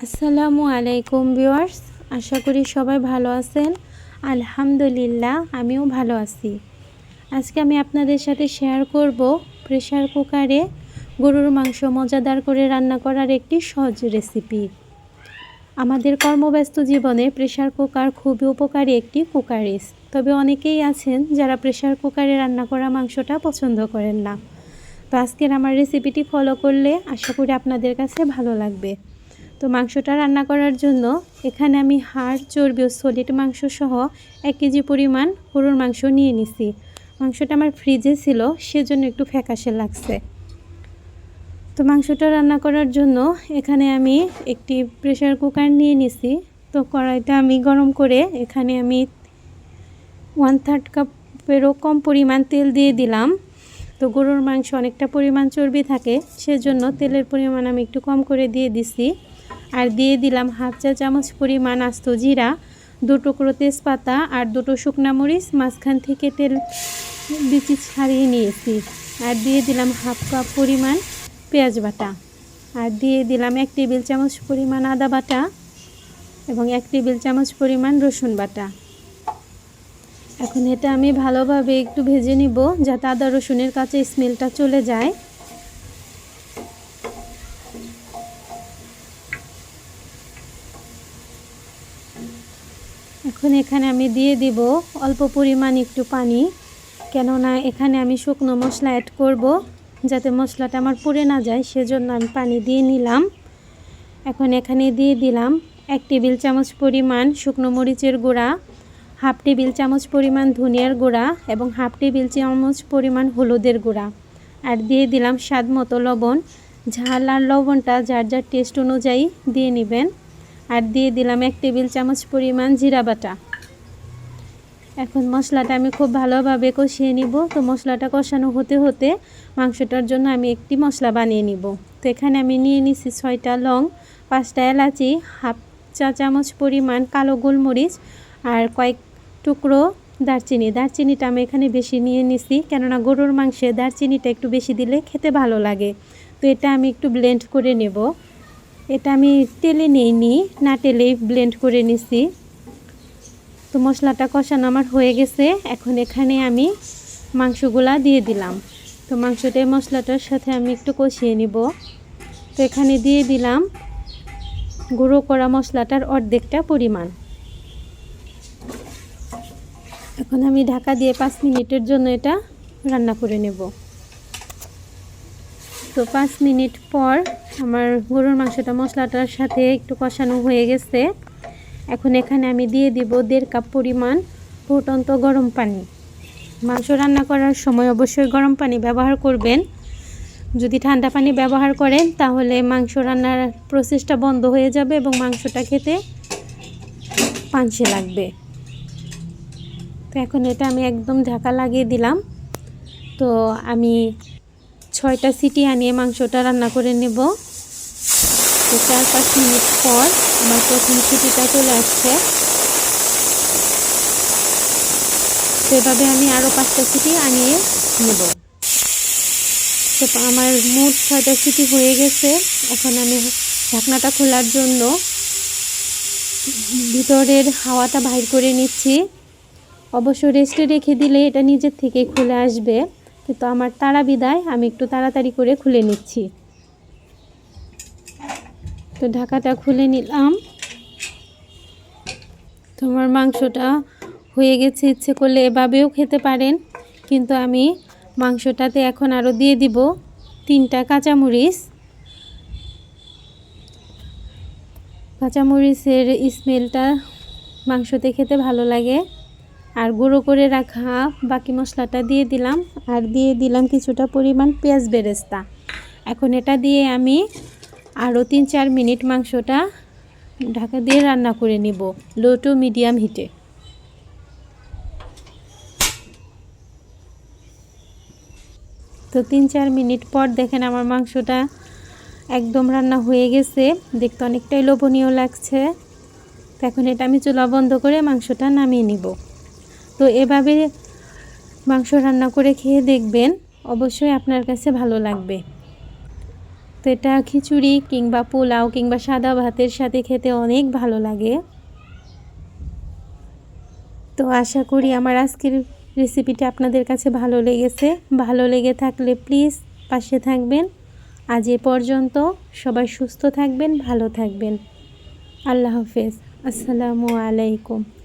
আসসালামু আলাইকুম ভিউয়ার্স, আশা করি সবাই ভালো আছেন। আলহামদুলিল্লাহ, আমিও ভালো আছি। আজকে আমি আপনাদের সাথে শেয়ার করব প্রেসার কুকারে গরুর মাংস মজাদার করে রান্না করার একটি সহজ রেসিপি। আমাদের কর্মব্যস্ত জীবনে প্রেসার কুকার খুবই উপকারী একটি কুকারিস। তবে অনেকেই আছেন যারা প্রেসার কুকারে রান্না করা মাংসটা পছন্দ করেন না। তো আজকের আমার রেসিপিটি ফলো করলে আশা করি আপনাদের কাছে ভালো লাগবে। তো মাংসটা রান্না করার জন্য এখানে আমি হাড়, চর্বি ও সলিড মাংস সহ 1 কেজি পরিমাণ গরুর মাংস নিয়ে নিছি। মাংসটা আমার ফ্রিজে ছিল, সেজন্য একটু ফ্যাকাশে লাগছে। তো মাংসটা রান্না করার জন্য এখানে আমি একটি প্রেসার কুকার নিয়ে নিছি। তো কড়াইটা আমি গরম করে এখানে আমি 1/3 কাপেরও কম পরিমাণ তেল দিয়ে দিলাম। তো গরুর মাংস অনেকটা পরিমাণ চর্বি থাকে, সেজন্য তেলের পরিমাণ আমি একটু কম করে দিয়ে দিছি। আর দিয়ে দিলাম 1/2 চা চামচ পরিমাণ আস্ত জিরা, 2 টুকরো তেজপাতা আর 2টো শুকনা মরিচ মাঝখান থেকে তেল বিচি ছাড়িয়ে নিয়েছি। আর দিয়ে দিলাম 1/2 কাপ পরিমাণ পেঁয়াজ বাটা। আর দিয়ে দিলাম 1 টেবিল চামচ পরিমাণ আদা বাটা এবং 1 টেবিল চামচ পরিমাণ রসুন বাটা। এখন এটা আমি ভালোভাবে একটু ভেজে নিব যাতে আদা রসুনের কাঁচা স্মেলটা চলে যায়। এখন এখানে আমি দিয়ে দিব অল্প পরিমাণ একটু পানি, কেননা এখানে আমি শুকনো মশলা অ্যাড করব, যাতে মশলাটা আমার পুড়ে না যায়, সেজন্য আমি পানি দিয়ে নিলাম। এখন এখানে দিয়ে দিলাম 1 টেবিল চামচ পরিমাণ শুকনো মরিচের গুঁড়া, 1/2 টেবিল চামচ পরিমাণ ধনিয়ার গুঁড়া এবং 1/2 টেবিল চামচ পরিমাণ হলুদের গুঁড়া। আর দিয়ে দিলাম স্বাদ মতো লবণ। ঝাল আর লবণটা যার যার টেস্ট অনুযায়ী দিয়ে নেবেন। আর দিয়ে দিলাম 1 টেবিল চামচ পরিমাণ জিরা বাটা। এখন মশলাটা আমি খুব ভালোভাবে কষিয়ে নিব। তো মশলাটা কষানো হতে হতে মাংসটার জন্য আমি একটি মশলা বানিয়ে নিব। তো এখানে আমি নিয়ে নিছি 6টা লং, 5টা এলাচি, 1/2 চা চামচ পরিমাণ কালো গোলমরিচ আর কয়েক টুকরো দারচিনি। দারচিনিটা আমি এখানে বেশি নিয়ে নিছি, কেননা গরুর মাংসে দারচিনিটা একটু বেশি দিলে খেতে ভালো লাগে। তো এটা আমি একটু ব্লেন্ড করে নেব। এটা আমি তেলে নিইনি, না তেলেই ব্লেন্ড করে নিছি। তো মশলাটা কষানো আমার হয়ে গেছে। এখন এখানে আমি মাংসগুলা দিয়ে দিলাম। তো মাংসটা মশলাটার সাথে আমি একটু কষিয়ে নিব। তো এখানে দিয়ে দিলাম গুঁড়ো করা মশলাটার অর্ধেকটা পরিমাণ। এখন আমি ঢাকা দিয়ে 5 মিনিটের জন্য এটা রান্না করে নেব। তো 5 মিনিট পর আমার গরুর মাংসটা মশলাটার সাথে একটু কষানো হয়ে গেছে। এখন এখানে আমি দিয়ে দিব 1.5 কাপ পরিমাণ ফুটন্ত গরম পানি। মাংস রান্না করার সময় অবশ্যই গরম পানি ব্যবহার করবেন। যদি ঠান্ডা পানি ব্যবহার করেন তাহলে মাংস রান্নার প্রসেসটা বন্ধ হয়ে যাবে এবং মাংসটা খেতে পানসে লাগবে। তো এখন এটা আমি একদম ঢাকা লাগিয়ে দিলাম। তো আমি 6টা সিটি আনিয়ে মাংসটা রান্না করে নেব। তো 4-5 মিনিট পর আমার প্রথম সিটিটা চলে আসছে। তো এভাবে আমি আরও 5টা সিটি আনিয়ে নেব। তো আমার মোট 6টা সিটি হয়ে গেছে। এখন আমি ঢাকনাটা খোলার জন্য ভিতরের হাওয়াটা বাইর করে নিচ্ছি। অবশ্য রেস্টে রেখে দিলে এটা নিজের থেকে খুলে আসবে, কিন্তু আমার তাড়া বিদায় আমি একটু তাড়াতাড়ি করে খুলে নিচ্ছি। তো ঢাকাটা খুলে নিলাম। তোমার মাংসটা হয়ে গেছে। ইচ্ছে করলে এভাবেও খেতে পারেন, কিন্তু আমি মাংসটাতে এখন আরও দিয়ে দিব 3টা কাঁচামরিচ। কাঁচামরিচের স্মেলটা মাংসতে খেতে ভালো লাগে। আর গুঁড়ো করে রাখা বাকি মশলাটা দিয়ে দিলাম। আর দিয়ে দিলাম কিছুটা পরিমাণ পেঁয়াজ বেরেস্তা। এখন এটা দিয়ে আমি আরও 3-4 মিনিট মাংসটা ঢাকা দিয়ে রান্না করে নিব লো টু মিডিয়াম হিটে। তো 3-4 মিনিট পর দেখেন আমার মাংসটা একদম রান্না হয়ে গেছে। দেখতে অনেকটাই লোভনীয় লাগছে। তো এখন এটা আমি চুলা বন্ধ করে মাংসটা নামিয়ে নিব। তো এভাবে মাংস রান্না করে খেয়ে দেখবেন, অবশ্যই আপনার কাছে ভালো লাগবে। তো তো এটা খিচুড়ি কিংবা পোলাও কিংবা সাদা ভাতের সাথে খেতে অনেক ভালো লাগে। তো আশা করি আমার আজকের রেসিপিটা আপনাদের কাছে ভালো লেগেছে। ভালো লেগে থাকলে প্লিজ পাশে থাকবেন। আজ এ পর্যন্ত। সবাই সুস্থ থাকবেন, ভালো থাকবেন। আল্লাহ হাফেজ। আসসালামু আলাইকুম।